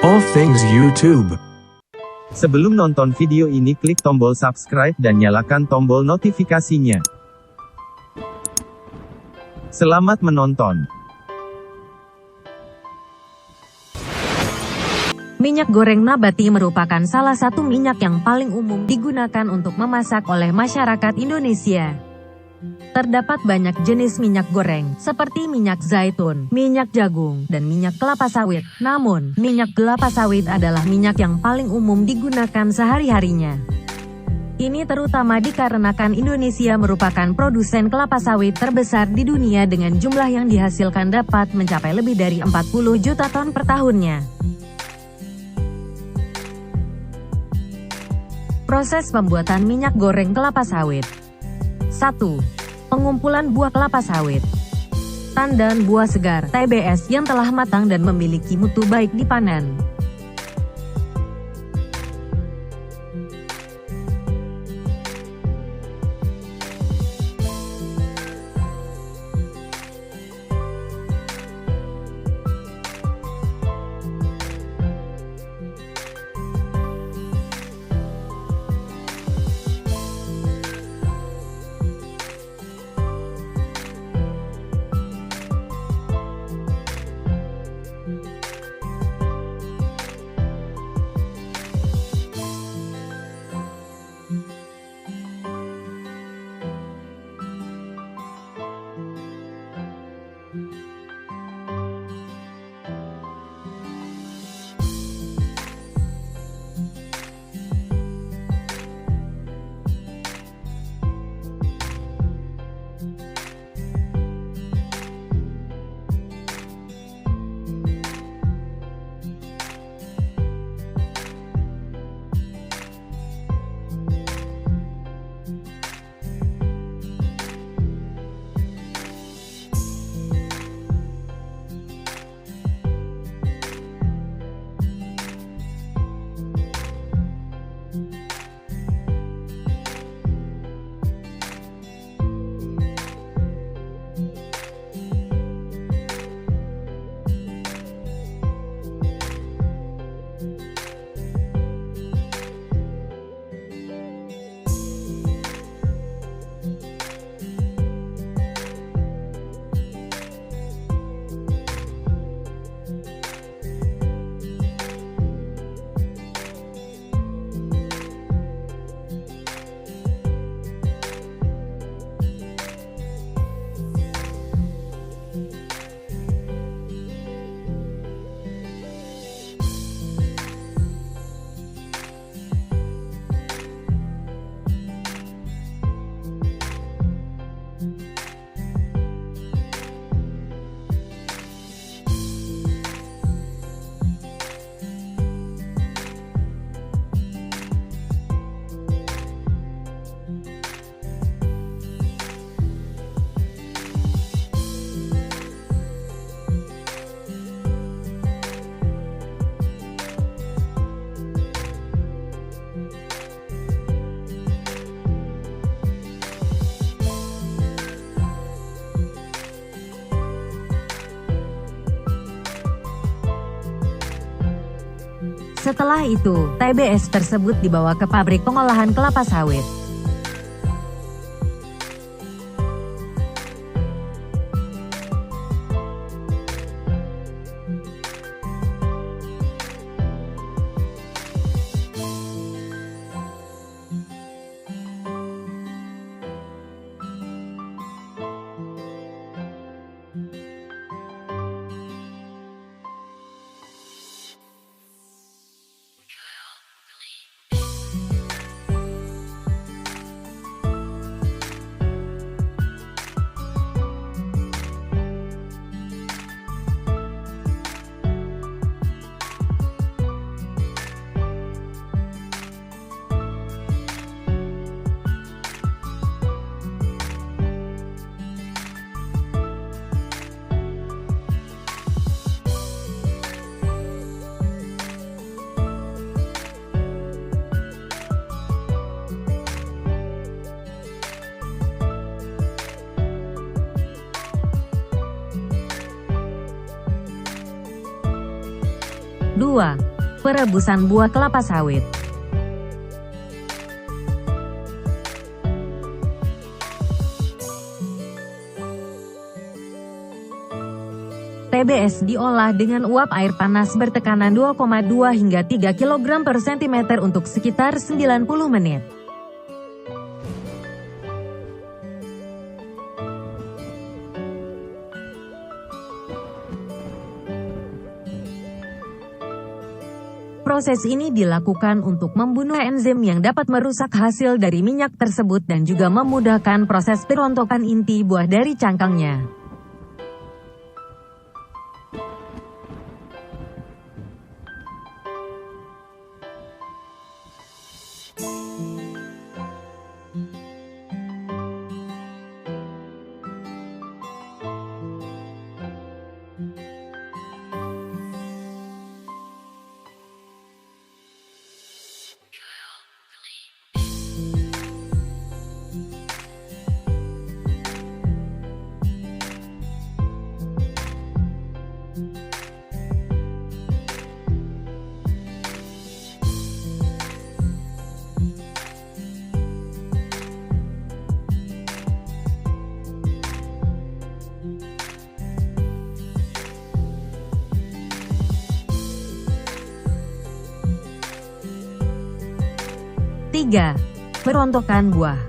All things YouTube. Sebelum nonton video ini, klik tombol subscribe dan nyalakan tombol notifikasinya. Selamat menonton. Minyak goreng nabati merupakan salah satu minyak yang paling umum digunakan untuk memasak oleh masyarakat Indonesia. Terdapat banyak jenis minyak goreng, seperti minyak zaitun, minyak jagung, dan minyak kelapa sawit. Namun, minyak kelapa sawit adalah minyak yang paling umum digunakan sehari-harinya. Ini terutama dikarenakan Indonesia merupakan produsen kelapa sawit terbesar di dunia dengan jumlah yang dihasilkan dapat mencapai lebih dari 40 juta ton per tahunnya. Proses pembuatan minyak goreng kelapa sawit. 1. Pengumpulan buah kelapa sawit. Tandan buah segar, TBS, yang telah matang dan memiliki mutu baik dipanen. Setelah itu, TBS tersebut dibawa ke pabrik pengolahan kelapa sawit. Perebusan buah kelapa sawit. TBS diolah dengan uap air panas bertekanan 2,2 hingga 3 kg per cm untuk sekitar 90 menit. Proses ini dilakukan untuk membunuh enzim yang dapat merusak hasil dari minyak tersebut dan juga memudahkan proses perontokan inti buah dari cangkangnya. Tiga, perontokan buah.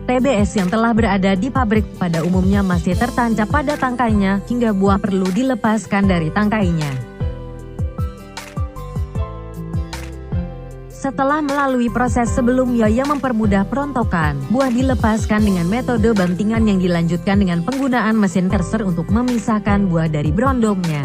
TBS yang telah berada di pabrik pada umumnya masih tertancap pada tangkainya, hingga buah perlu dilepaskan dari tangkainya. Setelah melalui proses sebelumnya yang mempermudah perontokan, buah dilepaskan dengan metode bantingan yang dilanjutkan dengan penggunaan mesin terser untuk memisahkan buah dari berondongnya.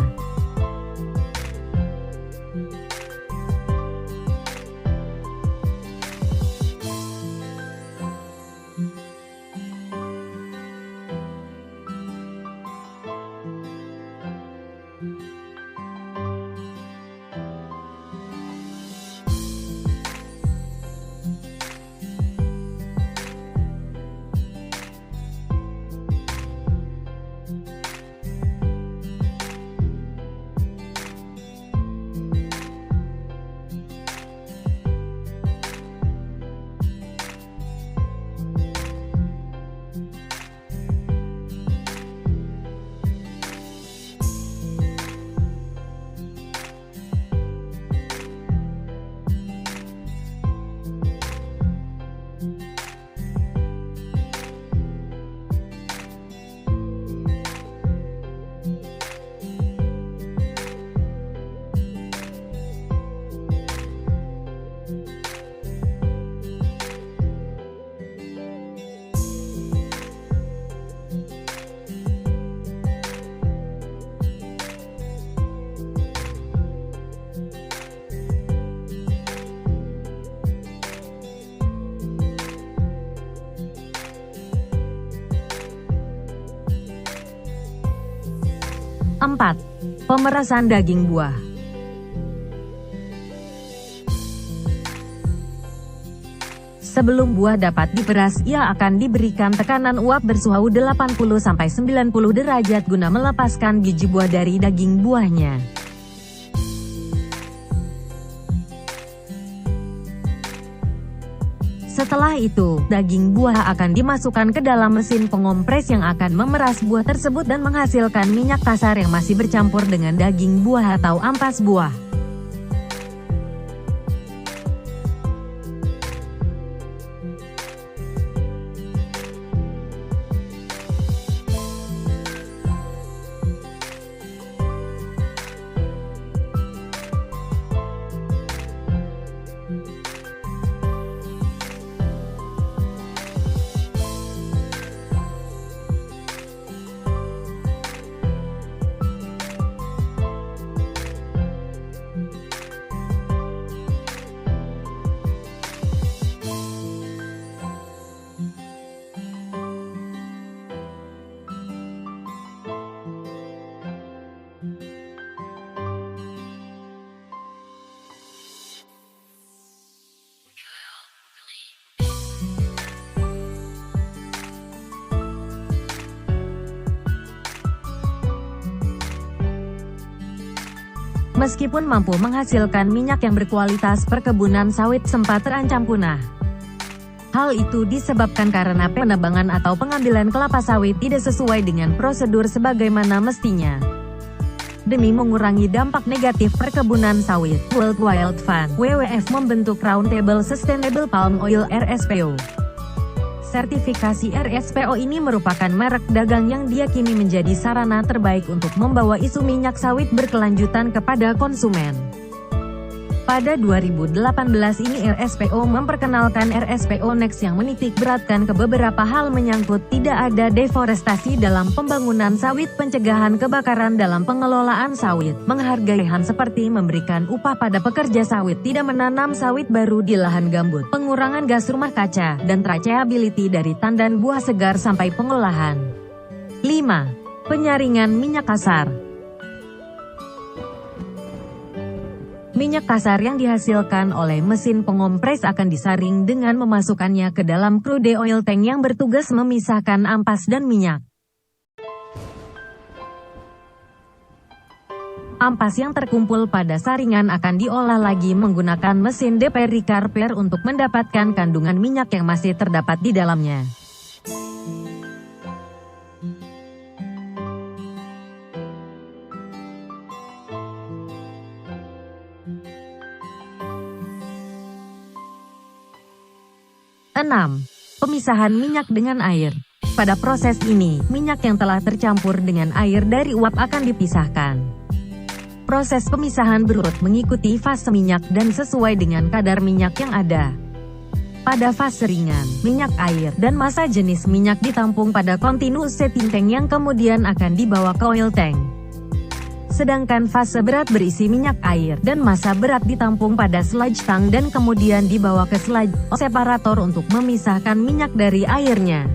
Empat, pemerasan daging buah. Sebelum buah dapat diperas, ia akan diberikan tekanan uap bersuhu 80–90 derajat guna melepaskan biji buah dari daging buahnya. Setelah itu, daging buah akan dimasukkan ke dalam mesin pengompres yang akan memeras buah tersebut dan menghasilkan minyak kasar yang masih bercampur dengan daging buah atau ampas buah. Meskipun mampu menghasilkan minyak yang berkualitas, perkebunan sawit sempat terancam punah. Hal itu disebabkan karena penebangan atau pengambilan kelapa sawit tidak sesuai dengan prosedur sebagaimana mestinya. Demi mengurangi dampak negatif perkebunan sawit, World Wildlife Fund (WWF) membentuk Roundtable Sustainable Palm Oil (RSPO). Sertifikasi RSPO ini merupakan merek dagang yang diyakini menjadi sarana terbaik untuk membawa isu minyak sawit berkelanjutan kepada konsumen. Pada 2018 ini RSPO memperkenalkan RSPO Next yang menitik beratkan ke beberapa hal menyangkut tidak ada deforestasi dalam pembangunan sawit, pencegahan kebakaran dalam pengelolaan sawit, menghargai lahan seperti memberikan upah pada pekerja sawit, tidak menanam sawit baru di lahan gambut, pengurangan gas rumah kaca, dan traceability dari tandan buah segar sampai pengolahan. 5. Penyaringan minyak kasar. Minyak kasar yang dihasilkan oleh mesin pengompres akan disaring dengan memasukkannya ke dalam crude oil tank yang bertugas memisahkan ampas dan minyak. Ampas yang terkumpul pada saringan akan diolah lagi menggunakan mesin derecharger untuk mendapatkan kandungan minyak yang masih terdapat di dalamnya. Pemisahan minyak dengan air. Pada proses ini, minyak yang telah tercampur dengan air dari uap akan dipisahkan. Proses pemisahan berurut mengikuti fase minyak dan sesuai dengan kadar minyak yang ada. Pada fase ringan, minyak air dan massa jenis minyak ditampung pada continuous setting tank yang kemudian akan dibawa ke oil tank. Sedangkan fase berat berisi minyak air dan massa berat ditampung pada sludge tank dan kemudian dibawa ke sludge separator untuk memisahkan minyak dari airnya.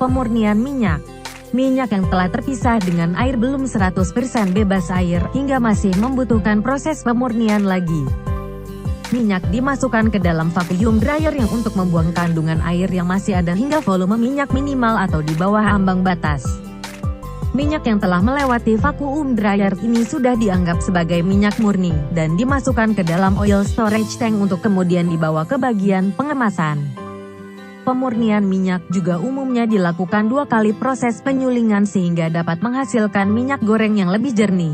Pemurnian minyak. Minyak yang telah terpisah dengan air belum 100% bebas air, hingga masih membutuhkan proses pemurnian lagi. Minyak dimasukkan ke dalam vacuum dryer yang untuk membuang kandungan air yang masih ada hingga volume minyak minimal atau di bawah ambang batas. Minyak yang telah melewati vacuum dryer ini sudah dianggap sebagai minyak murni, dan dimasukkan ke dalam oil storage tank untuk kemudian dibawa ke bagian pengemasan. Pemurnian minyak juga umumnya dilakukan 2 kali proses penyulingan sehingga dapat menghasilkan minyak goreng yang lebih jernih.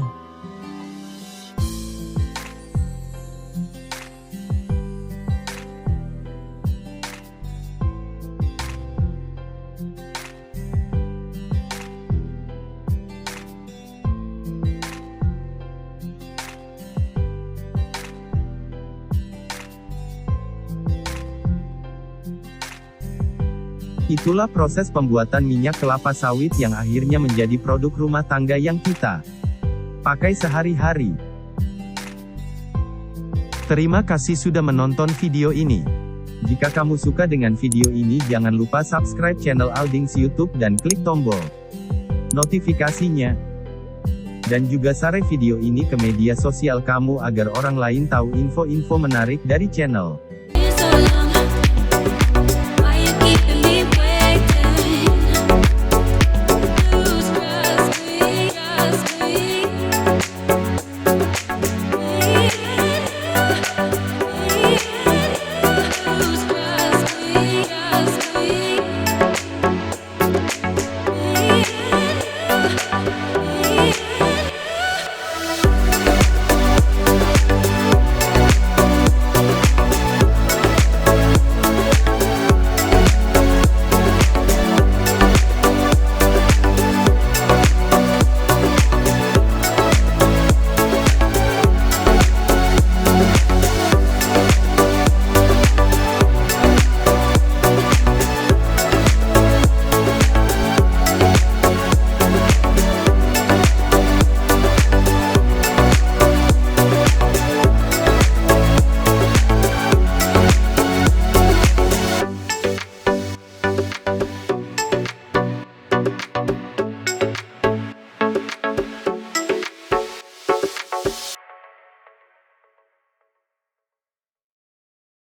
Itulah proses pembuatan minyak kelapa sawit yang akhirnya menjadi produk rumah tangga yang kita pakai sehari-hari. Terima kasih sudah menonton video ini. Jika kamu suka dengan video ini, jangan lupa subscribe channel Aldings YouTube dan klik tombol notifikasinya. Dan juga share video ini ke media sosial kamu agar orang lain tahu info-info menarik dari channel